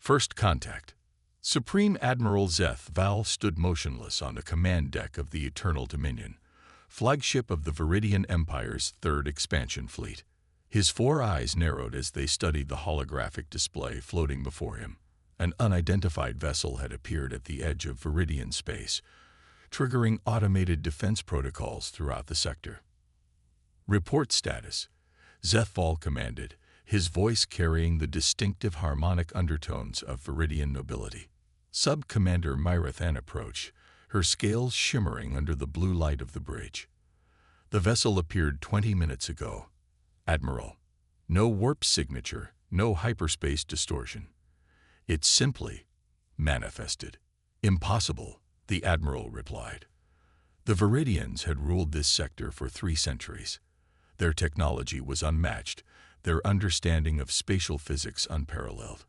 First contact. Supreme Admiral Zeth Val stood motionless on the command deck of the Eternal Dominion, flagship of the Viridian Empire's third expansion fleet. His four eyes narrowed as they studied the holographic display floating before him. An unidentified vessel had appeared at the edge of Viridian space, triggering automated defense protocols throughout the sector. Report status, Zeth Val commanded, his voice carrying the distinctive harmonic undertones of Viridian nobility. Sub-Commander Myrathan approached, her scales shimmering under the blue light of the bridge. The vessel appeared 20 minutes ago. Admiral. No warp signature, no hyperspace distortion. It simply manifested. Impossible, the Admiral replied. The Viridians had ruled this sector for 3 centuries. Their technology was unmatched, their understanding of spatial physics unparalleled.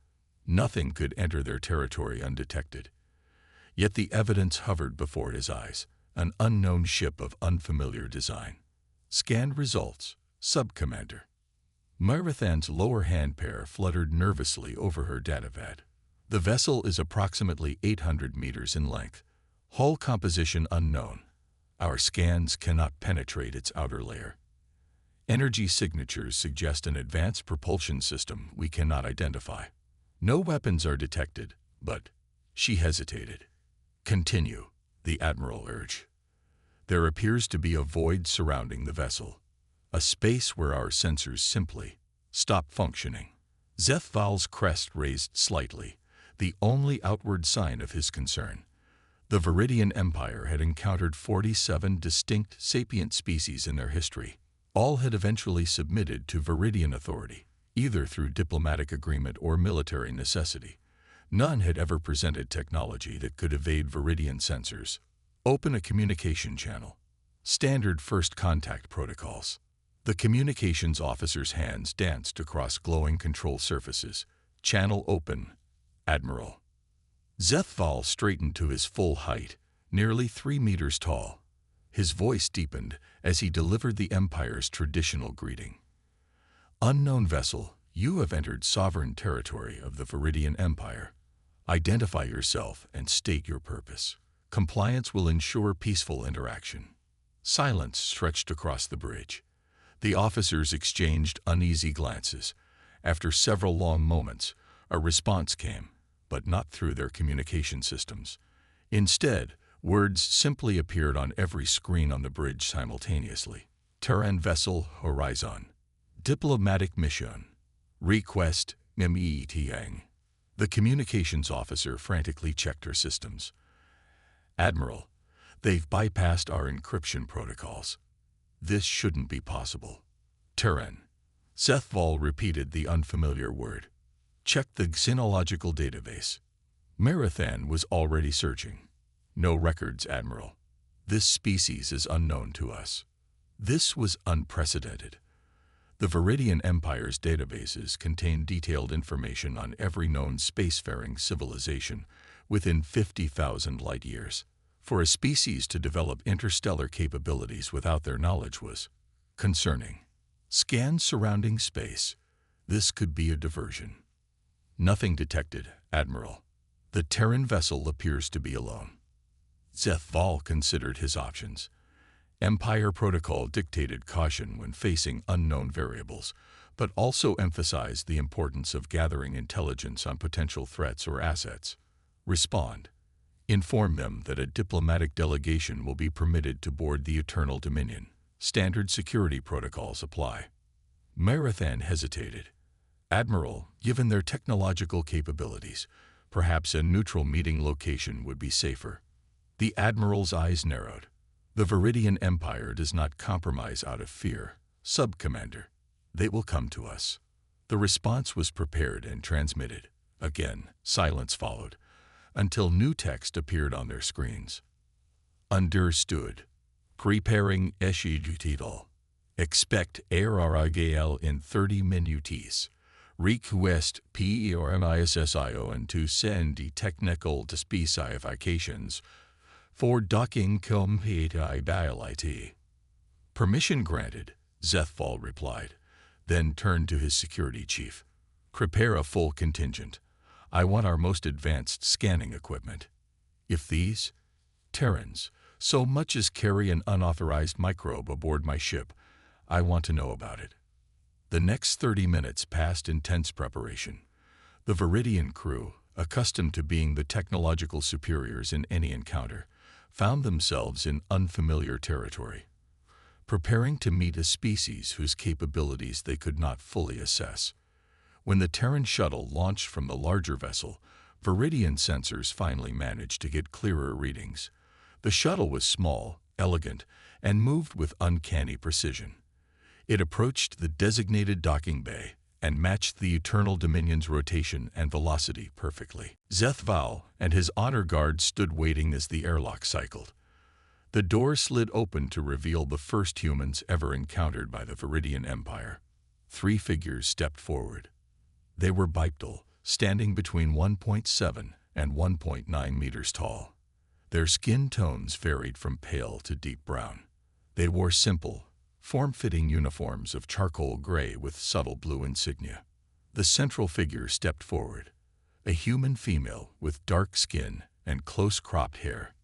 Nothing could enter their territory undetected. Yet the evidence hovered before his eyes, an unknown ship of unfamiliar design. Scanned results, Sub-Commander. Myrathan's lower hand pair fluttered nervously over her datapad. The vessel is approximately 800 meters in length. Hull composition unknown. Our scans cannot penetrate its outer layer. Energy signatures suggest an advanced propulsion system we cannot identify. No weapons are detected, but she hesitated. Continue, the Admiral urged. There appears to be a void surrounding the vessel, a space where our sensors simply stop functioning. Zeth Val's crest raised slightly, the only outward sign of his concern. The Viridian Empire had encountered 47 distinct sapient species in their history. All had eventually submitted to Viridian authority, either through diplomatic agreement or military necessity. None had ever presented technology that could evade Viridian sensors. Open a communication channel. Standard first contact protocols. The communications officer's hands danced across glowing control surfaces. Channel open, Admiral. Zeth Val straightened to his full height, nearly 3 meters tall. His voice deepened as he delivered the Empire's traditional greeting. Unknown vessel, you have entered sovereign territory of the Viridian Empire. Identify yourself and state your purpose. Compliance will ensure peaceful interaction. Silence stretched across the bridge. The officers exchanged uneasy glances. After several long moments, a response came, but not through their communication systems. Instead, words simply appeared on every screen on the bridge simultaneously. Terran vessel Horizon. Diplomatic mission. Request METang. The communications officer frantically checked her systems. Admiral, they've bypassed our encryption protocols. This shouldn't be possible. Terran. Zeth Val repeated the unfamiliar word. Check the xenological database. Myrathan was already searching. No records, Admiral. This species is unknown to us. This was unprecedented. The Viridian Empire's databases contain detailed information on every known spacefaring civilization within 50,000 light-years. For a species to develop interstellar capabilities without their knowledge was concerning. Scan surrounding space. This could be a diversion. Nothing detected, Admiral. The Terran vessel appears to be alone. Zeth Val considered his options. Empire protocol dictated caution when facing unknown variables, but also emphasized the importance of gathering intelligence on potential threats or assets. Respond. Inform them that a diplomatic delegation will be permitted to board the Eternal Dominion. Standard security protocols apply. Myrathan hesitated. Admiral, given their technological capabilities, perhaps a neutral meeting location would be safer. The Admiral's eyes narrowed. The Viridian Empire does not compromise out of fear. Sub-Commander, they will come to us. The response was prepared and transmitted. Again, silence followed, until new text appeared on their screens. Understood. Preparing Eshijutital. Expect ARRIGL in 30 minutes. Request PERMISSIO and to send the technical specifications for docking compatibility. Permission granted, Zeth Val replied, then turned to his security chief. Prepare a full contingent. I want our most advanced scanning equipment. If these Terrans so much as carry an unauthorized microbe aboard my ship, I want to know about it." The next 30 minutes passed in tense preparation. The Viridian crew, accustomed to being the technological superiors in any encounter, found themselves in unfamiliar territory, preparing to meet a species whose capabilities they could not fully assess. When the Terran shuttle launched from the larger vessel, Viridian sensors finally managed to get clearer readings. The shuttle was small, elegant, and moved with uncanny precision. It approached the designated docking bay and matched the Eternal Dominion's rotation and velocity perfectly. Zeth Val and his honor guard stood waiting as the airlock cycled. The door slid open to reveal the first humans ever encountered by the Viridian Empire. 3 figures stepped forward. They were bipedal, standing between 1.7 and 1.9 meters tall. Their skin tones varied from pale to deep brown. They wore simple, form-fitting uniforms of charcoal gray with subtle blue insignia. The central figure stepped forward, a human female with dark skin and close-cropped hair,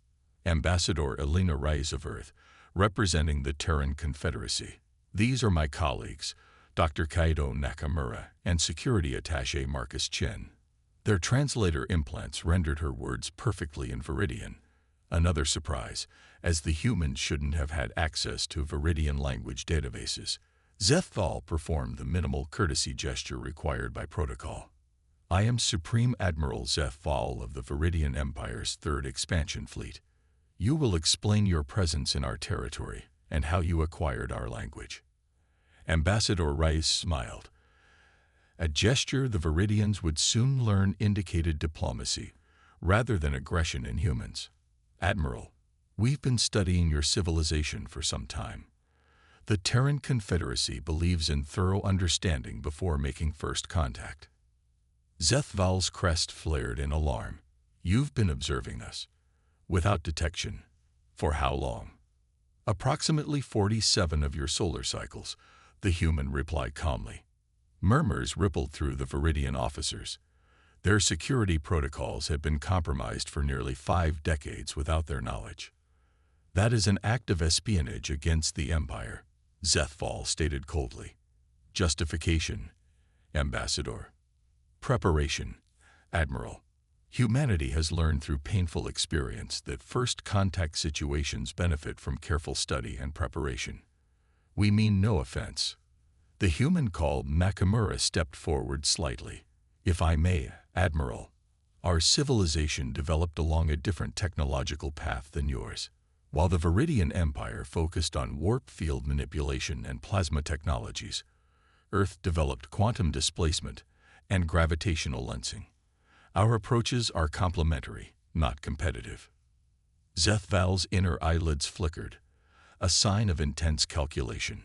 Ambassador Elena Reyes of Earth, representing the Terran Confederacy. "These are my colleagues, Dr. Kaido Nakamura and Security Attaché Marcus Chen." Their translator implants rendered her words perfectly in Viridian. Another surprise, as the humans shouldn't have had access to Viridian language databases. Zeth Val performed the minimal courtesy gesture required by protocol. "I am Supreme Admiral Zeth Val of the Viridian Empire's 3rd Expansion Fleet. You will explain your presence in our territory and how you acquired our language." Ambassador Reyes smiled. A gesture the Viridians would soon learn indicated diplomacy, rather than aggression in humans. "Admiral, we've been studying your civilization for some time. The Terran Confederacy believes in thorough understanding before making first contact." Zeth Val's crest flared in alarm. "You've been observing us, without detection, for how long?" "Approximately 47 of your solar cycles," the human replied calmly. Murmurs rippled through the Viridian officers. Their security protocols had been compromised for nearly 5 decades without their knowledge. "That is an act of espionage against the Empire," Zeth Val stated coldly. "Justification, Ambassador." "Preparation, Admiral. Humanity has learned through painful experience that first contact situations benefit from careful study and preparation. We mean no offense." The human called Nakamura stepped forward slightly. "If I may, Admiral, our civilization developed along a different technological path than yours. While the Viridian Empire focused on warp field manipulation and plasma technologies, Earth developed quantum displacement and gravitational lensing. Our approaches are complementary, not competitive." Zeth Val's inner eyelids flickered, a sign of intense calculation.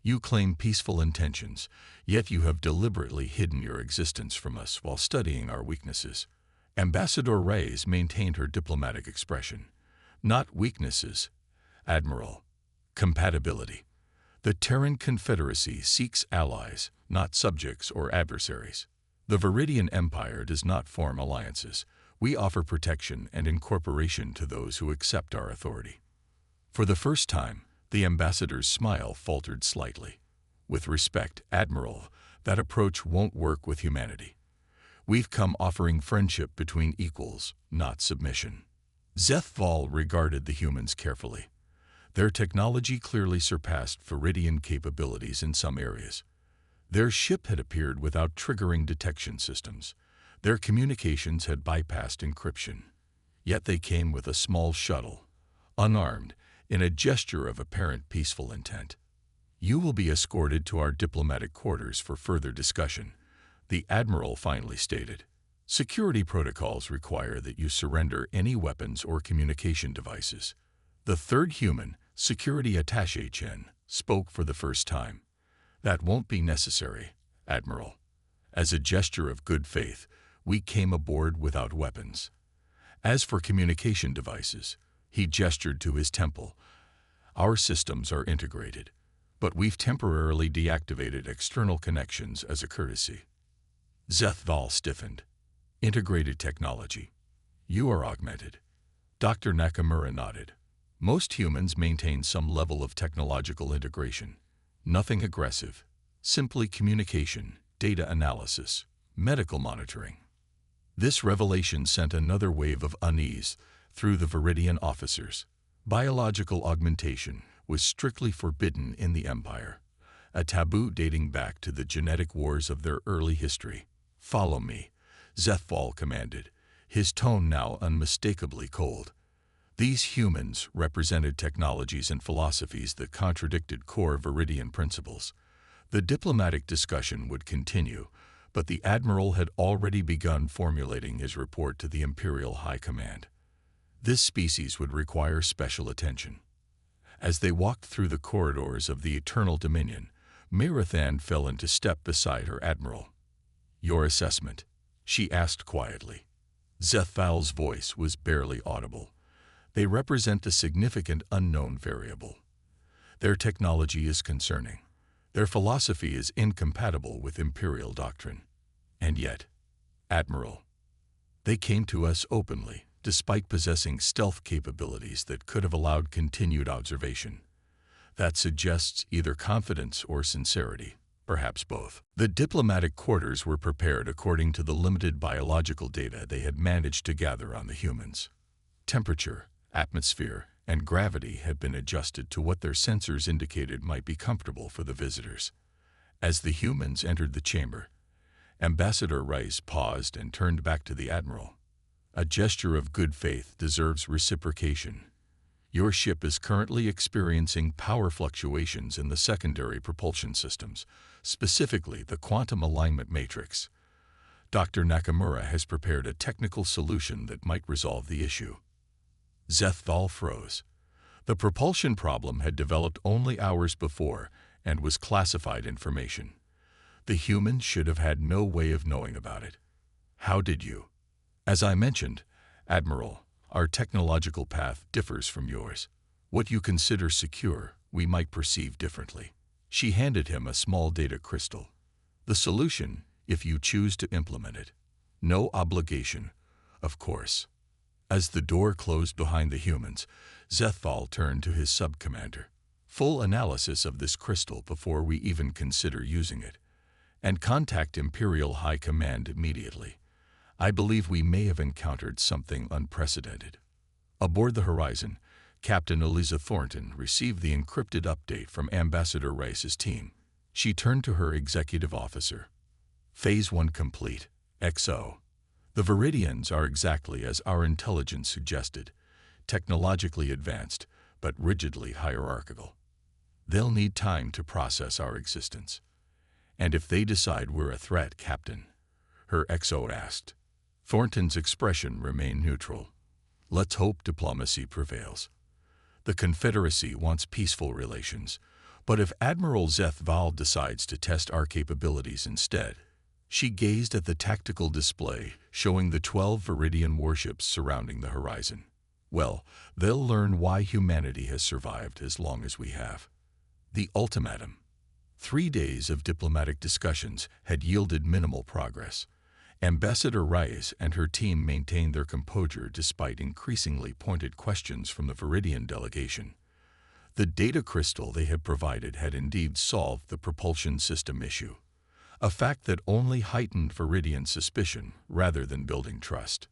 "You claim peaceful intentions, yet you have deliberately hidden your existence from us while studying our weaknesses." Ambassador Reyes maintained her diplomatic expression. "Not weaknesses, Admiral. Compatibility. The Terran Confederacy seeks allies, not subjects or adversaries. The Viridian Empire does not form alliances. We offer protection and incorporation to those who accept our authority." For the first time, the ambassador's smile faltered slightly. "With respect, Admiral, that approach won't work with humanity. We've come offering friendship between equals, not submission." Zeth Val regarded the humans carefully. Their technology clearly surpassed Viridian capabilities in some areas. Their ship had appeared without triggering detection systems. Their communications had bypassed encryption. Yet they came with a small shuttle, unarmed, in a gesture of apparent peaceful intent. "You will be escorted to our diplomatic quarters for further discussion," the Admiral finally stated. "Security protocols require that you surrender any weapons or communication devices." The third human, Security Attaché Chen, spoke for the first time. "That won't be necessary, Admiral. As a gesture of good faith, we came aboard without weapons. As for communication devices," he gestured to his temple, "our systems are integrated, but we've temporarily deactivated external connections as a courtesy." Zeth Val stiffened. Integrated technology. You are augmented. Dr. Nakamura nodded. Most humans maintain some level of technological integration. Nothing aggressive. Simply communication, data analysis, medical monitoring. This revelation sent another wave of unease through the Viridian officers. Biological augmentation was strictly forbidden in the Empire, a taboo dating back to the genetic wars of their early history. "Follow me," Zethval commanded, his tone now unmistakably cold. These humans represented technologies and philosophies that contradicted core Viridian principles. The diplomatic discussion would continue, but the Admiral had already begun formulating his report to the Imperial High Command. This species would require special attention. As they walked through the corridors of the Eternal Dominion, Merathan fell into step beside her Admiral. "Your assessment?" she asked quietly. Zethval's voice was barely audible. "They represent a significant unknown variable. Their technology is concerning. Their philosophy is incompatible with Imperial doctrine. And yet, Admiral, they came to us openly, despite possessing stealth capabilities that could have allowed continued observation. That suggests either confidence or sincerity, perhaps both." The diplomatic quarters were prepared according to the limited biological data they had managed to gather on the humans. Temperature, atmosphere, and gravity had been adjusted to what their sensors indicated might be comfortable for the visitors. As the humans entered the chamber, Ambassador Rice paused and turned back to the Admiral. "A gesture of good faith deserves reciprocation. Your ship is currently experiencing power fluctuations in the secondary propulsion systems, specifically the quantum alignment matrix. Dr. Nakamura has prepared a technical solution that might resolve the issue." Zethval froze. The propulsion problem had developed only hours before and was classified information. The humans should have had no way of knowing about it. "How did you?" "As I mentioned, Admiral, our technological path differs from yours. What you consider secure, we might perceive differently." She handed him a small data crystal. "The solution, if you choose to implement it. No obligation, of course." As the door closed behind the humans, Zethval turned to his sub-commander. "Full analysis of this crystal before we even consider using it. And contact Imperial High Command immediately. I believe we may have encountered something unprecedented." Aboard the Horizon, Captain Eliza Thornton received the encrypted update from Ambassador Rice's team. She turned to her executive officer. "Phase 1 complete. XO. The Viridians are exactly as our intelligence suggested, technologically advanced, but rigidly hierarchical. They'll need time to process our existence. And if they decide we're a threat, Captain?" her XO asked. Thornton's expression remained neutral. "Let's hope diplomacy prevails. The Confederacy wants peaceful relations, but if Admiral Zethval decides to test our capabilities instead..." She gazed at the tactical display showing the 12 Viridian warships surrounding the horizon. "Well, they'll learn why humanity has survived as long as we have." The ultimatum. 3 days of diplomatic discussions had yielded minimal progress. Ambassador Rice and her team maintained their composure despite increasingly pointed questions from the Viridian delegation. The data crystal they had provided had indeed solved the propulsion system issue, a fact that only heightened Viridian suspicion rather than building trust.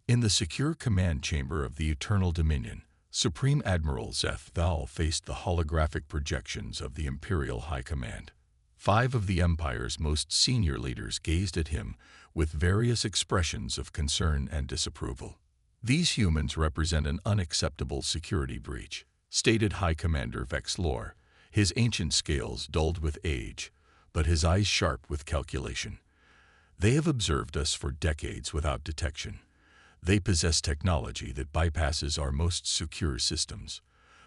In the secure command chamber of the Eternal Dominion, Supreme Admiral Zethval faced the holographic projections of the Imperial High Command. 5 of the Empire's most senior leaders gazed at him with various expressions of concern and disapproval. "These humans represent an unacceptable security breach," stated High Commander Vexlor, his ancient scales dulled with age, but his eyes sharp with calculation. "They have observed us for decades without detection. They possess technology that bypasses our most secure systems.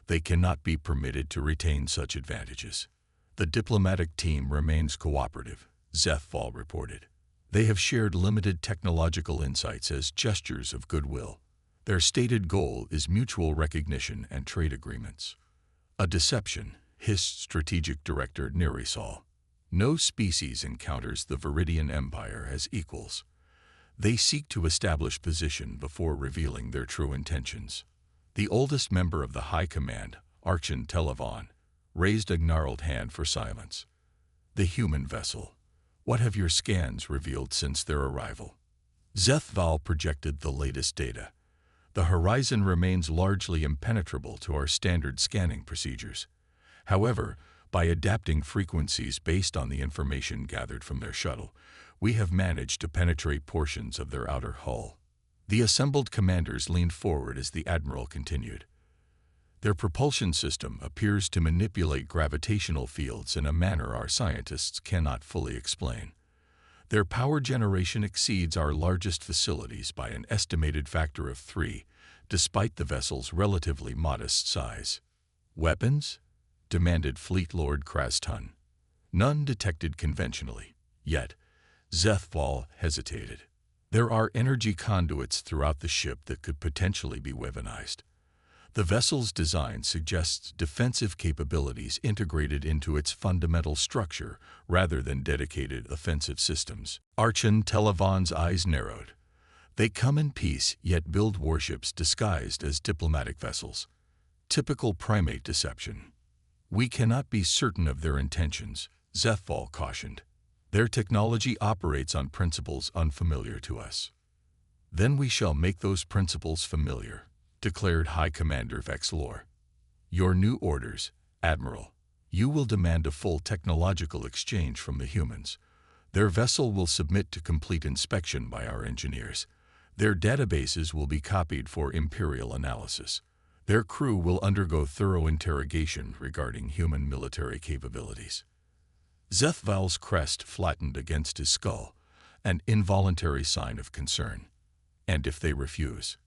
They cannot be permitted to retain such advantages." "The diplomatic team remains cooperative," Zethval reported. "They have shared limited technological insights as gestures of goodwill. Their stated goal is mutual recognition and trade agreements." "A deception," hissed Strategic Director Nerisol. "No species encounters the Viridian Empire as equals. They seek to establish position before revealing their true intentions. The oldest member of the High Command, Archon Televon, raised a gnarled hand for silence. The human vessel. What have your scans revealed since their arrival? Zethval projected the latest data. The horizon remains largely impenetrable to our standard scanning procedures. However, by adapting frequencies based on the information gathered from their shuttle, we have managed to penetrate portions of their outer hull. The assembled commanders leaned forward as the Admiral continued. Their propulsion system appears to manipulate gravitational fields in a manner our scientists cannot fully explain. Their power generation exceeds our largest facilities by an estimated factor of 3, despite the vessel's relatively modest size. Weapons? Demanded Fleet Lord Krastun. None detected conventionally. Yet, Zethval hesitated. There are energy conduits throughout the ship that could potentially be weaponized. The vessel's design suggests defensive capabilities integrated into its fundamental structure rather than dedicated offensive systems. Archon Televon's eyes narrowed. They come in peace, yet build warships disguised as diplomatic vessels. Typical primate deception. We cannot be certain of their intentions, Zethval cautioned. Their technology operates on principles unfamiliar to us. Then we shall make those principles familiar, declared High Commander Vexlor. Your new orders, Admiral. You will demand a full technological exchange from the humans. Their vessel will submit to complete inspection by our engineers. Their databases will be copied for Imperial analysis. Their crew will undergo thorough interrogation regarding human military capabilities. Zethval's crest flattened against his skull, an involuntary sign of concern. And if they refuse?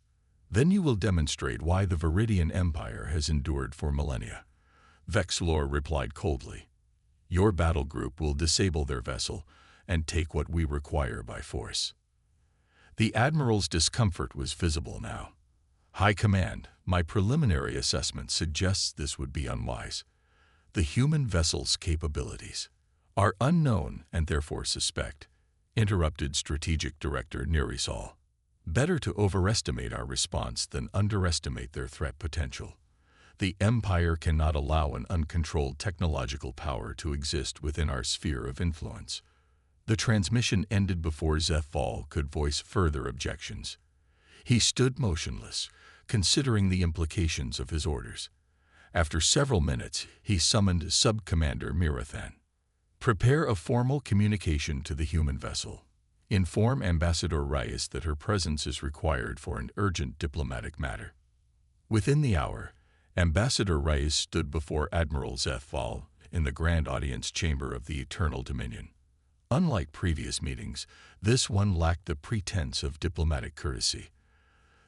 Then you will demonstrate why the Viridian Empire has endured for millennia. Vexlor replied coldly. Your battle group will disable their vessel and take what we require by force. The Admiral's discomfort was visible now. High Command, my preliminary assessment suggests this would be unwise. The human vessel's capabilities are unknown and therefore suspect, interrupted Strategic Director Nerisol. Better to overestimate our response than underestimate their threat potential. The Empire cannot allow an uncontrolled technological power to exist within our sphere of influence. The transmission ended before Zethval could voice further objections. He stood motionless, considering the implications of his orders. After several minutes, he summoned Sub-Commander Mirathan. Prepare a formal communication to the human vessel. Inform Ambassador Reyes that her presence is required for an urgent diplomatic matter. Within the hour, Ambassador Reyes stood before Admiral Zethval in the Grand Audience Chamber of the Eternal Dominion. Unlike previous meetings, this one lacked the pretense of diplomatic courtesy.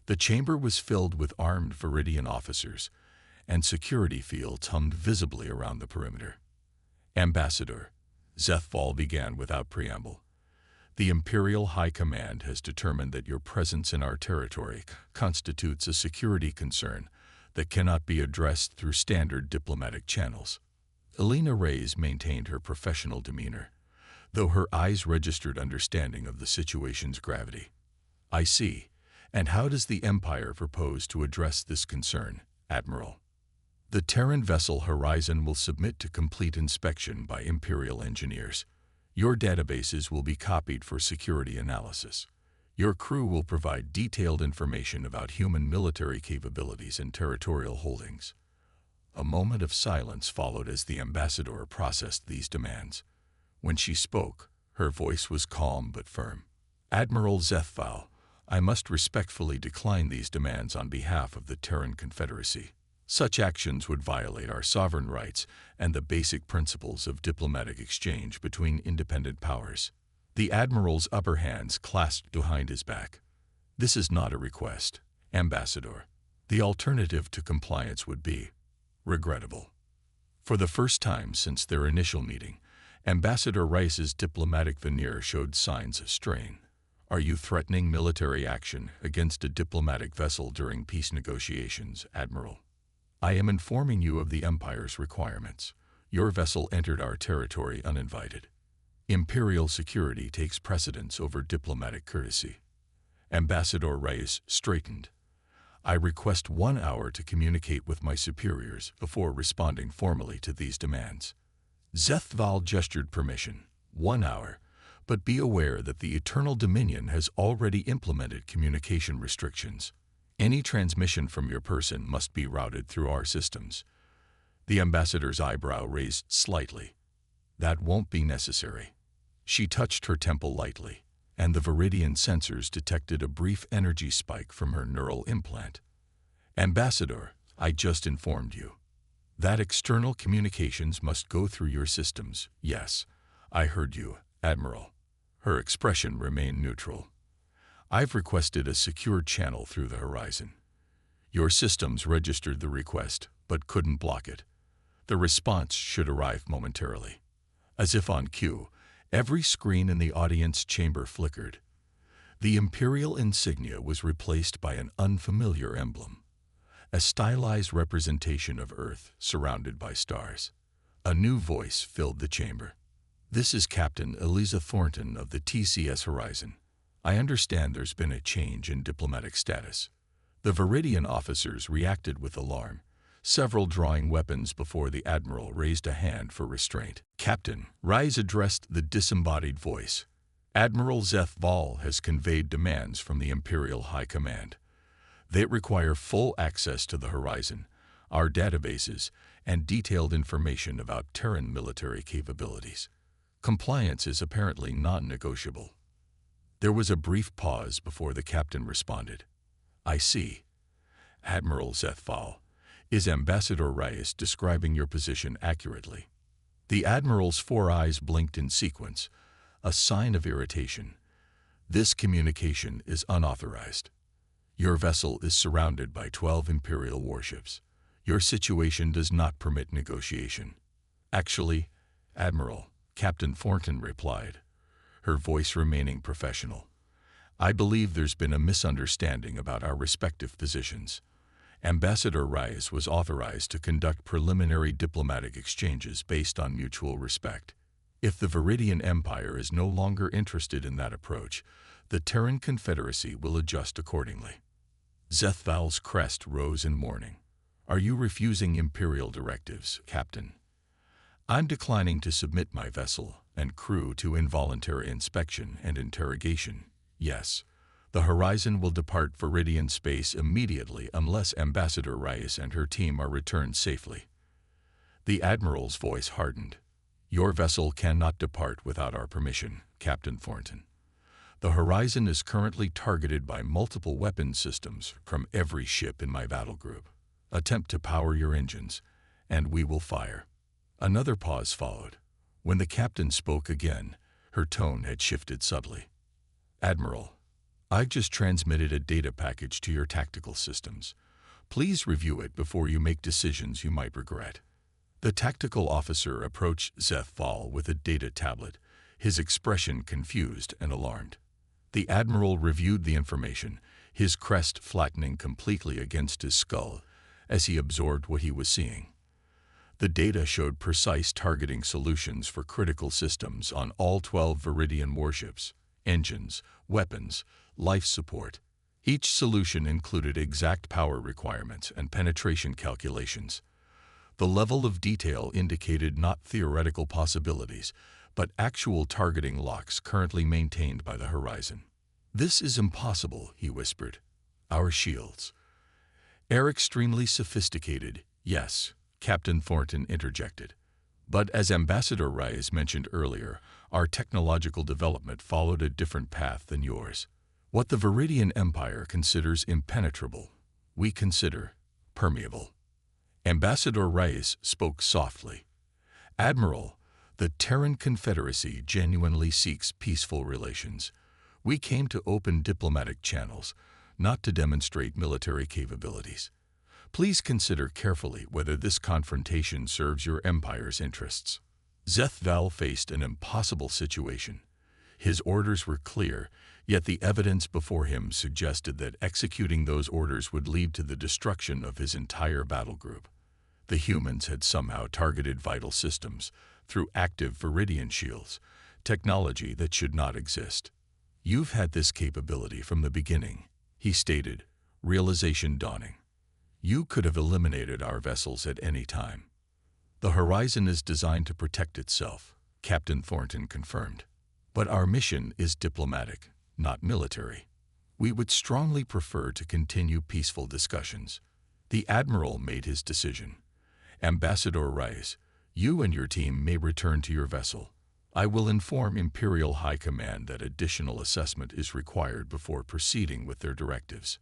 The chamber was filled with armed Viridian officers, and security fields hummed visibly around the perimeter. Ambassador, Zethval began without preamble. The Imperial High Command has determined that your presence in our territory constitutes a security concern that cannot be addressed through standard diplomatic channels. Elena Reyes maintained her professional demeanor, though her eyes registered understanding of the situation's gravity. I see. And how does the Empire propose to address this concern, Admiral? The Terran vessel Horizon will submit to complete inspection by Imperial engineers. Your databases will be copied for security analysis. Your crew will provide detailed information about human military capabilities and territorial holdings. A moment of silence followed as the ambassador processed these demands. When she spoke, her voice was calm but firm. Admiral Zethval, I must respectfully decline these demands on behalf of the Terran Confederacy. Such actions would violate our sovereign rights and the basic principles of diplomatic exchange between independent powers. The Admiral's upper hands clasped behind his back. This is not a request, Ambassador. The alternative to compliance would be regrettable. For the first time since their initial meeting, Ambassador Rice's diplomatic veneer showed signs of strain. Are you threatening military action against a diplomatic vessel during peace negotiations, Admiral? I am informing you of the Empire's requirements. Your vessel entered our territory uninvited. Imperial security takes precedence over diplomatic courtesy. Ambassador Reyes straightened. I request 1 hour to communicate with my superiors before responding formally to these demands. Zethval gestured permission. 1 hour. But be aware that the Eternal Dominion has already implemented communication restrictions. Any transmission from your person must be routed through our systems. The ambassador's eyebrow raised slightly. That won't be necessary. She touched her temple lightly, and the Viridian sensors detected a brief energy spike from her neural implant. Ambassador, I just informed you that external communications must go through your systems. Yes, I heard you, Admiral. Her expression remained neutral. I've requested a secure channel through the horizon. Your systems registered the request, but couldn't block it. The response should arrive momentarily. As if on cue, every screen in the audience chamber flickered. The Imperial insignia was replaced by an unfamiliar emblem, a stylized representation of Earth surrounded by stars. A new voice filled the chamber. This is Captain Eliza Thornton of the TCS Horizon. I understand there's been a change in diplomatic status. The Viridian officers reacted with alarm, several drawing weapons before the Admiral raised a hand for restraint. Captain, Rise addressed the disembodied voice. Admiral Zethval has conveyed demands from the Imperial High Command. They require full access to the horizon, our databases, and detailed information about Terran military capabilities. Compliance is apparently non-negotiable. There was a brief pause before the captain responded. I see. Admiral Zethval, is Ambassador Reyes describing your position accurately? The Admiral's 4 eyes blinked in sequence, a sign of irritation. This communication is unauthorized. Your vessel is surrounded by 12 Imperial warships. Your situation does not permit negotiation. Actually, Admiral, Captain Thornton replied, her voice remaining professional. I believe there's been a misunderstanding about our respective positions. Ambassador Reyes was authorized to conduct preliminary diplomatic exchanges based on mutual respect. If the Viridian Empire is no longer interested in that approach, the Terran Confederacy will adjust accordingly. Zethval's crest rose in mourning. Are you refusing Imperial directives, Captain? I'm declining to submit my vessel and crew to involuntary inspection and interrogation. Yes, the Horizon will depart Viridian space immediately unless Ambassador Reyes and her team are returned safely. The Admiral's voice hardened. Your vessel cannot depart without our permission, Captain Thornton. The Horizon is currently targeted by multiple weapon systems from every ship in my battle group. Attempt to power your engines, and we will fire. Another pause followed. When the captain spoke again, her tone had shifted subtly. Admiral, I've just transmitted a data package to your tactical systems. Please review it before you make decisions you might regret. The tactical officer approached Zethval with a data tablet, his expression confused and alarmed. The Admiral reviewed the information, his crest flattening completely against his skull as he absorbed what he was seeing. The data showed precise targeting solutions for critical systems on all 12 Viridian warships, engines, weapons, life support. Each solution included exact power requirements and penetration calculations. The level of detail indicated not theoretical possibilities, but actual targeting locks currently maintained by the Horizon. This is impossible, he whispered. Our shields. Are extremely sophisticated, yes, Captain Thornton interjected. But as Ambassador Reyes mentioned earlier, our technological development followed a different path than yours. What the Viridian Empire considers impenetrable, we consider permeable. Ambassador Reyes spoke softly. Admiral, the Terran Confederacy genuinely seeks peaceful relations. We came to open diplomatic channels, not to demonstrate military capabilities. Please consider carefully whether this confrontation serves your empire's interests. Zethval faced an impossible situation. His orders were clear, yet the evidence before him suggested that executing those orders would lead to the destruction of his entire battle group. The humans had somehow targeted vital systems through active Viridian shields, technology that should not exist. "You've had this capability from the beginning," he stated, realization dawning. "You could have eliminated our vessels at any time." "The Horizon is designed to protect itself," Captain Thornton confirmed. "But our mission is diplomatic, not military. We would strongly prefer to continue peaceful discussions." The Admiral made his decision. "Ambassador Reyes, you and your team may return to your vessel. I will inform Imperial High Command that additional assessment is required before proceeding with their directives."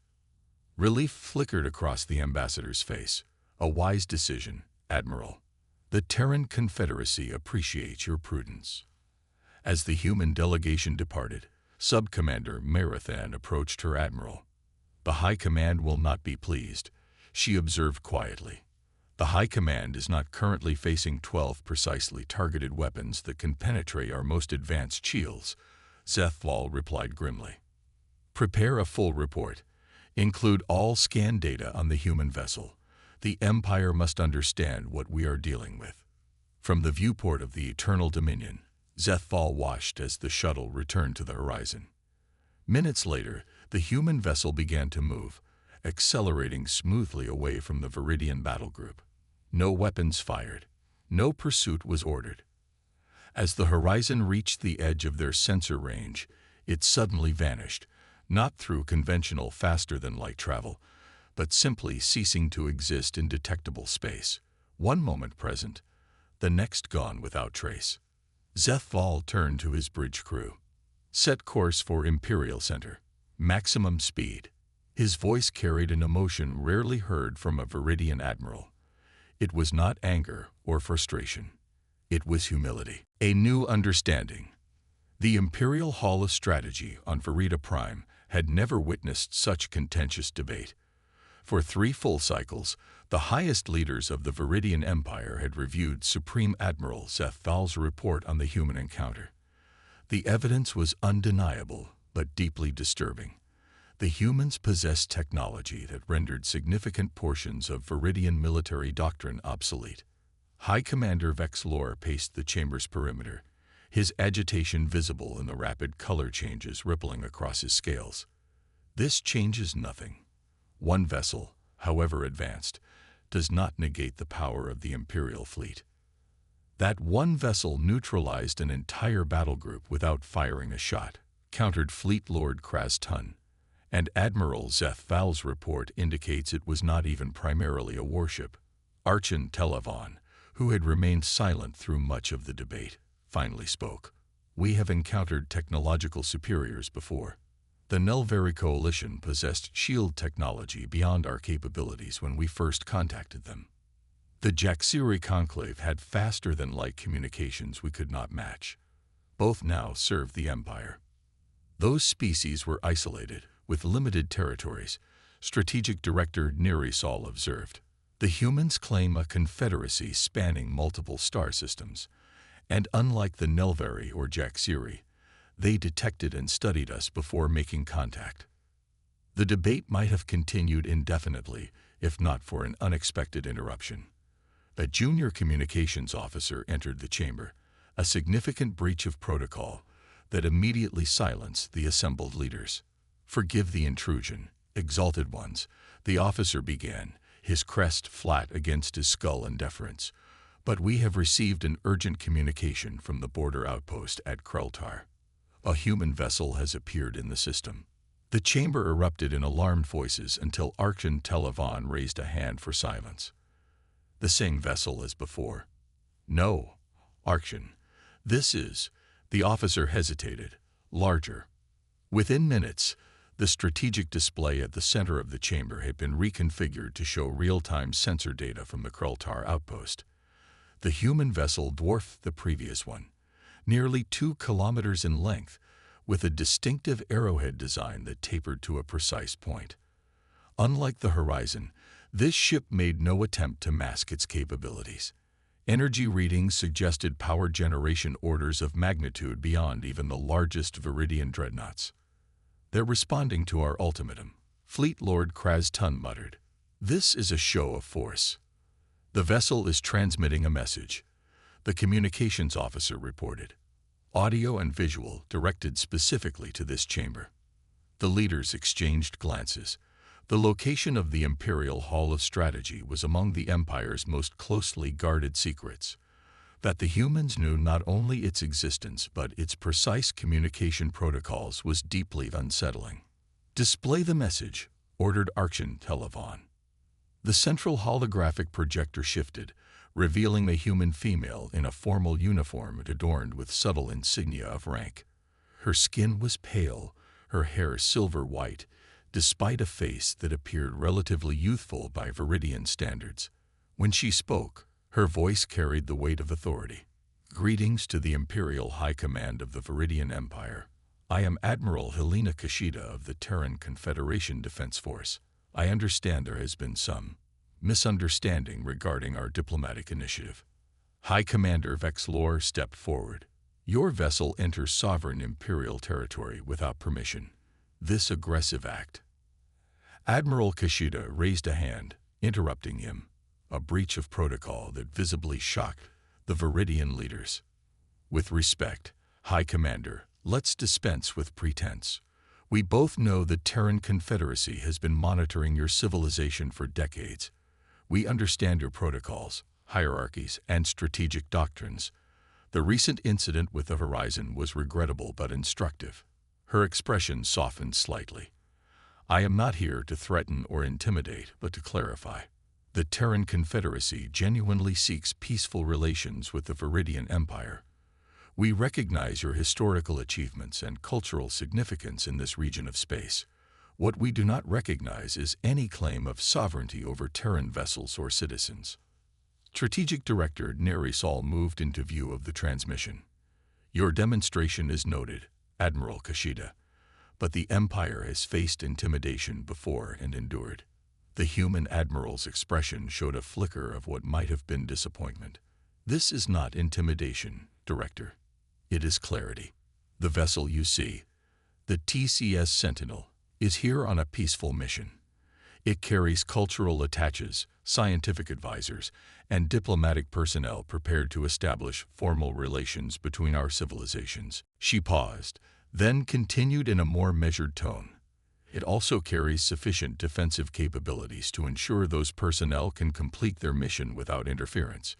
Relief flickered across the ambassador's face. "A wise decision, Admiral. The Terran Confederacy appreciates your prudence." As the human delegation departed, Sub-Commander Marathan approached her admiral. "The High Command will not be pleased," she observed quietly. "The High Command is not currently facing 12 precisely targeted weapons that can penetrate our most advanced shields," Zethval replied grimly. "Prepare a full report. Include all scan data on the human vessel. The Empire must understand what we are dealing with." From the viewport of the Eternal Dominion, Zethval watched as the shuttle returned to the horizon. Minutes later, the human vessel began to move, accelerating smoothly away from the Viridian battle group. No weapons fired. No pursuit was ordered. As the horizon reached the edge of their sensor range, it suddenly vanished, not through conventional faster-than-light travel, but simply ceasing to exist in detectable space. One moment present, the next gone without trace. Zethval turned to his bridge crew. "Set course for Imperial Center. Maximum speed." His voice carried an emotion rarely heard from a Viridian admiral. It was not anger or frustration. It was humility. A new understanding. The Imperial Hall of Strategy on Virida Prime had never witnessed such contentious debate. For 3 full cycles, the highest leaders of the Viridian Empire had reviewed Supreme Admiral Zethval's report on the human encounter. The evidence was undeniable, but deeply disturbing. The humans possessed technology that rendered significant portions of Viridian military doctrine obsolete. High Commander Vexlor paced the chamber's perimeter, his agitation visible in the rapid color changes rippling across his scales. "This changes nothing. One vessel, however advanced, does not negate the power of the Imperial fleet. That one vessel neutralized an entire battle group without firing a shot," countered Fleet Lord Krastun. "And Admiral Zethval's report indicates it was not even primarily a warship." Archon Telavon, who had remained silent through much of the debate, finally spoke. "We have encountered technological superiors before. The Nelvari Coalition possessed shield technology beyond our capabilities when we first contacted them. The Jaxiri Conclave had faster-than-light communications we could not match. Both now serve the Empire. Those species were isolated, with limited territories," Strategic Director Nerisol observed. "The humans claim a confederacy spanning multiple star systems, and unlike the Nelvari or Jaxiri, they detected and studied us before making contact." The debate might have continued indefinitely, if not for an unexpected interruption. A junior communications officer entered the chamber, a significant breach of protocol that immediately silenced the assembled leaders. "Forgive the intrusion, exalted ones," the officer began, his crest flat against his skull in deference. "But we have received an urgent communication from the border outpost at Kreltar. A human vessel has appeared in the system." The chamber erupted in alarmed voices until Archon Telavon raised a hand for silence. "The same vessel as before." "No, Archon. This is—" The officer hesitated. "Larger." Within minutes, the strategic display at the center of the chamber had been reconfigured to show real-time sensor data from the Kreltar outpost. The human vessel dwarfed the previous one, nearly 2 kilometers in length, with a distinctive arrowhead design that tapered to a precise point. Unlike the Horizon, this ship made no attempt to mask its capabilities. Energy readings suggested power generation orders of magnitude beyond even the largest Viridian dreadnoughts. "They're responding to our ultimatum," Fleet Lord Krastun muttered. "This is a show of force." "The vessel is transmitting a message," the communications officer reported. audio and visual directed specifically to this chamber. The leaders exchanged glances. The location of the Imperial Hall of Strategy was among the Empire's most closely guarded secrets. That the humans knew not only its existence but its precise communication protocols was deeply unsettling. "Display the message," ordered Archon Televon. The central holographic projector shifted, revealing a human female in a formal uniform adorned with subtle insignia of rank. Her skin was pale, her hair silver white, despite a face that appeared relatively youthful by Viridian standards. When she spoke, her voice carried the weight of authority. "Greetings to the Imperial High Command of the Viridian Empire. I am Admiral Helena Kashida of the Terran Confederation Defense Force. I understand there has been some misunderstanding regarding our diplomatic initiative." High Commander Vexlor stepped forward. "Your vessel enters sovereign Imperial territory without permission. This aggressive act—" Admiral Kashida raised a hand, interrupting him, a breach of protocol that visibly shocked the Viridian leaders. "With respect, High Commander, let's dispense with pretense. We both know the Terran Confederacy has been monitoring your civilization for decades. We understand your protocols, hierarchies, and strategic doctrines. The recent incident with the Horizon was regrettable but instructive." Her expression softened slightly. "I am not here to threaten or intimidate, but to clarify. The Terran Confederacy genuinely seeks peaceful relations with the Viridian Empire. We recognize your historical achievements and cultural significance in this region of space. What we do not recognize is any claim of sovereignty over Terran vessels or citizens." Strategic Director Nerisol moved into view of the transmission. "Your demonstration is noted, Admiral Kashida, but the Empire has faced intimidation before and endured." The human admiral's expression showed a flicker of what might have been disappointment. "This is not intimidation, Director. It is clarity. The vessel you see, the TCS Sentinel, is here on a peaceful mission. It carries cultural attaches, scientific advisors, and diplomatic personnel prepared to establish formal relations between our civilizations." She paused, then continued in a more measured tone. "It also carries sufficient defensive capabilities to ensure those personnel can complete their mission without interference.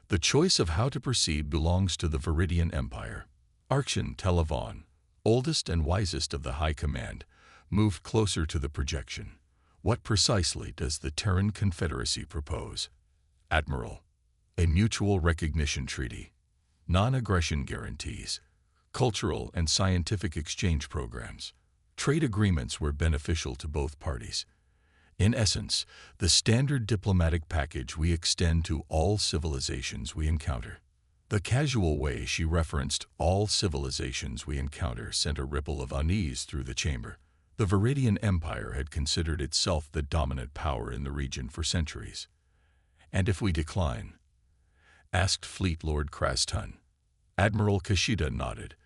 The choice of how to proceed belongs to the Viridian Empire." Archon Televon, oldest and wisest of the High Command, moved closer to the projection. "What precisely does the Terran Confederacy propose?" "Admiral, a mutual recognition treaty, non-aggression guarantees, cultural and scientific exchange programs, trade agreements where beneficial to both parties. In essence, the standard diplomatic package we extend to all civilizations we encounter." The casual way she referenced "all civilizations we encounter" sent a ripple of unease through the chamber. The Viridian Empire had considered itself the dominant power in the region for centuries. "And if we decline?" asked Fleet Lord Krastun. Admiral Kashida nodded,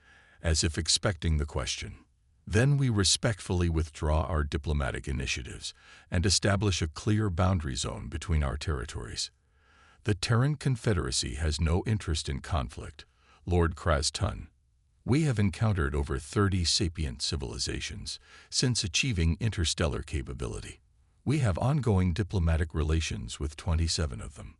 as if expecting the question. "Then we respectfully withdraw our diplomatic initiatives and establish a clear boundary zone between our territories. The Terran Confederacy has no interest in conflict, Lord Krastun. We have encountered over 30 sapient civilizations since achieving interstellar capability. We have ongoing diplomatic relations with 27 of them."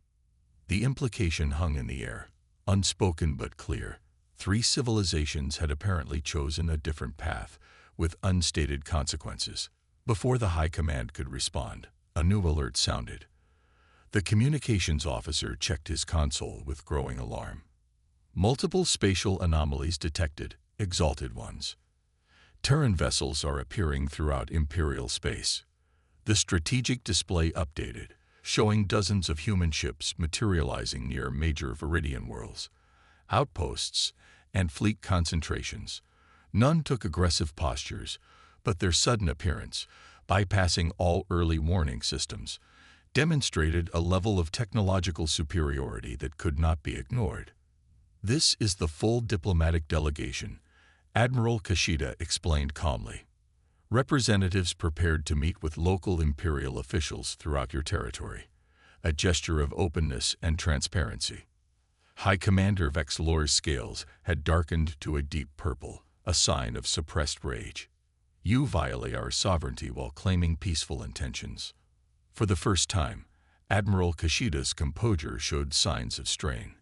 The implication hung in the air, unspoken but clear. 3 civilizations had apparently chosen a different path, with unstated consequences. Before the High Command could respond, a new alert sounded. The communications officer checked his console with growing alarm. "Multiple spatial anomalies detected, Exalted Ones. Terran vessels are appearing throughout Imperial space." The strategic display updated, showing dozens of human ships materializing near major Viridian worlds, outposts, and fleet concentrations. None took aggressive postures, but their sudden appearance, bypassing all early warning systems, demonstrated a level of technological superiority that could not be ignored. "This is the full diplomatic delegation," Admiral Kashida explained calmly. "Representatives prepared to meet with local Imperial officials throughout your territory, a gesture of openness and transparency." High Commander Vexlor's scales had darkened to a deep purple, a sign of suppressed rage. You violate our sovereignty while claiming peaceful intentions. For the first time, Admiral Kashida's composure showed signs of strain.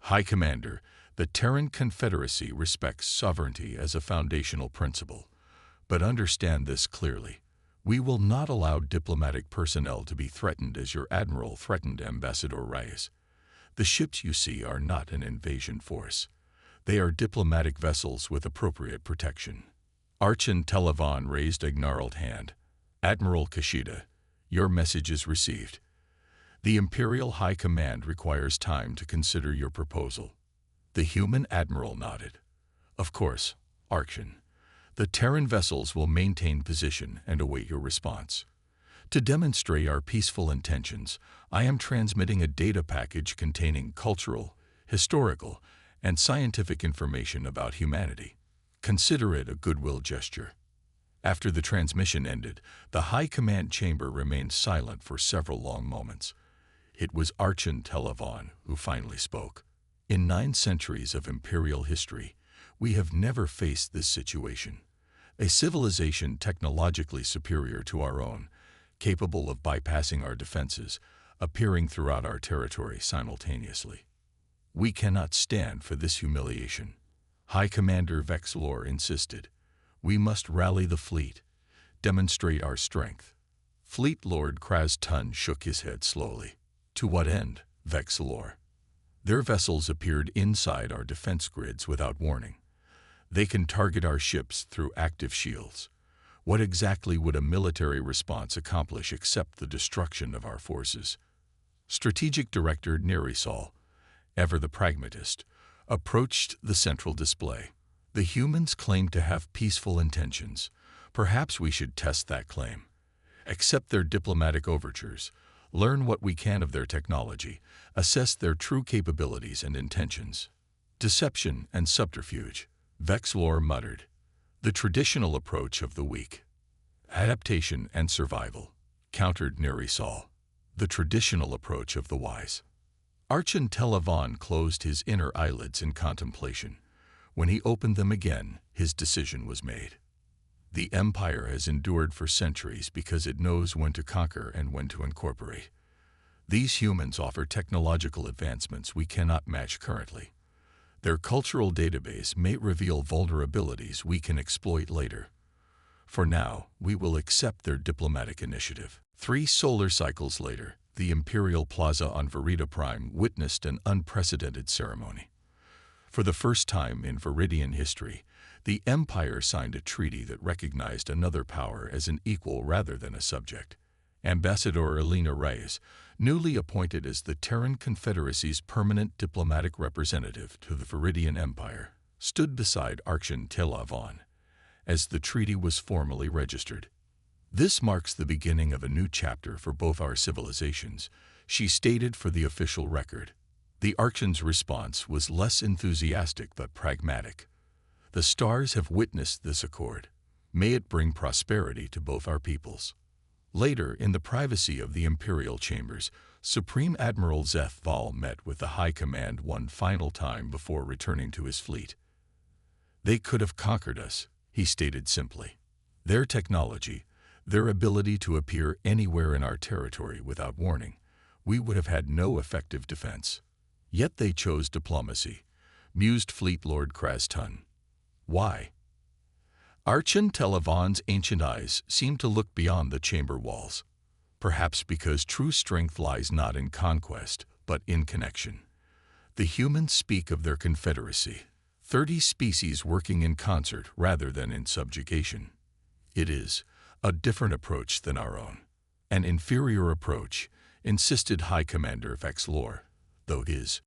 High Commander, the Terran Confederacy respects sovereignty as a foundational principle. But understand this clearly. We will not allow diplomatic personnel to be threatened as your admiral threatened Ambassador Reyes. The ships you see are not an invasion force. They are diplomatic vessels with appropriate protection. Archon Televan raised a gnarled hand. Admiral Kashida, your message is received. The Imperial High Command requires time to consider your proposal. The human admiral nodded. Of course, Archon. The Terran vessels will maintain position and await your response. To demonstrate our peaceful intentions, I am transmitting a data package containing cultural, historical, and scientific information about humanity. Consider it a goodwill gesture. After the transmission ended, the High Command chamber remained silent for several long moments. It was Archon Televan who finally spoke. In 9 centuries of Imperial history, we have never faced this situation. A civilization technologically superior to our own, capable of bypassing our defenses, appearing throughout our territory simultaneously. We cannot stand for this humiliation. High Commander Vexlor insisted. We must rally the fleet, demonstrate our strength. Fleet Lord Kraz-Tun shook his head slowly. To what end, Vexlor? Their vessels appeared inside our defense grids without warning. They can target our ships through active shields. What exactly would a military response accomplish except the destruction of our forces? Strategic Director Nerisol, ever the pragmatist, approached the central display. The humans claim to have peaceful intentions. Perhaps we should test that claim. Accept their diplomatic overtures. Learn what we can of their technology. Assess their true capabilities and intentions. Deception and subterfuge. Vexlor muttered. The traditional approach of the weak. Adaptation and survival, countered Nerisol. The traditional approach of the wise. Archon Televan closed his inner eyelids in contemplation. When he opened them again, his decision was made. The Empire has endured for centuries because it knows when to conquer and when to incorporate. These humans offer technological advancements we cannot match currently. Their cultural database may reveal vulnerabilities we can exploit later. For now, we will accept their diplomatic initiative. 3 solar cycles later, the Imperial Plaza on Verida Prime witnessed an unprecedented ceremony. For the first time in Viridian history, the Empire signed a treaty that recognized another power as an equal rather than a subject. Ambassador Elena Reyes, newly appointed as the Terran Confederacy's permanent diplomatic representative to the Viridian Empire, stood beside Archon Televan as the treaty was formally registered. This marks the beginning of a new chapter for both our civilizations, she stated for the official record. The Archon's response was less enthusiastic but pragmatic. The stars have witnessed this accord. May it bring prosperity to both our peoples. Later, in the privacy of the Imperial chambers, Supreme Admiral Zeth Val met with the High Command one final time before returning to his fleet. They could have conquered us, he stated simply. Their technology, their ability to appear anywhere in our territory without warning, we would have had no effective defense. Yet they chose diplomacy, mused Fleet Lord Kraz-Tun. Why? Archon Televan's ancient eyes seemed to look beyond the chamber walls. Perhaps because true strength lies not in conquest, but in connection. The humans speak of their confederacy, 30 species working in concert rather than in subjugation. It is a different approach than our own. An inferior approach, insisted High Commander Vexlor, though his